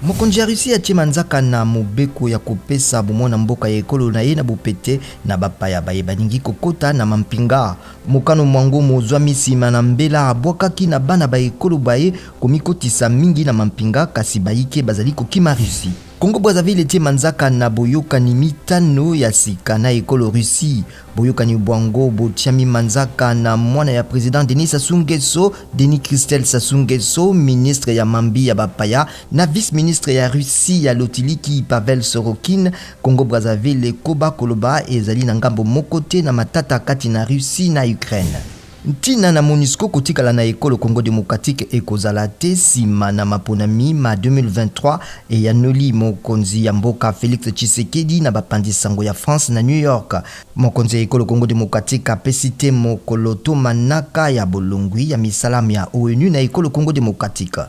Mokonzi ya Russie atie manzaka na mobeko ya kopesa bomona mboka ya ekolo na ye na bopete na bapaya bayebaningi kokota na mampinga. Mokano mwango mozwa misima na mbela abwakaki na bana ba ekolo baye komikotisa mingi na mampinga kasi bayike bazali kokima Russie. Congo Brazzaville etie manzaka na boyokani mitano ya sika na ekolo Russie. Boyokani bwango botiami manzaka na mwana ya president Denis Sassou Nguesso, Denis Christel Sassou Nguesso, ministre ya mambi ya bapaya na vice-ministre ya Russie ya lotiliki Pavel Sorokin. Congo Brazzaville koba koloba ezali na ngambo mokote na matata kati na Russie na Ukraine. Ntina na MONUSCO kotikala na ekolo Congo Démocratique ekozala te sima na maponami ma 2023 eyanoli mokonzi ya mboka Félix Tshisekedi na bapandisango ya France na New York. Mokonzi ya ekolo Congo Démocratique apesi te mokolo to manaka ya bolongwi ya misalamu ya ONU na ekolo Congo Démocratique.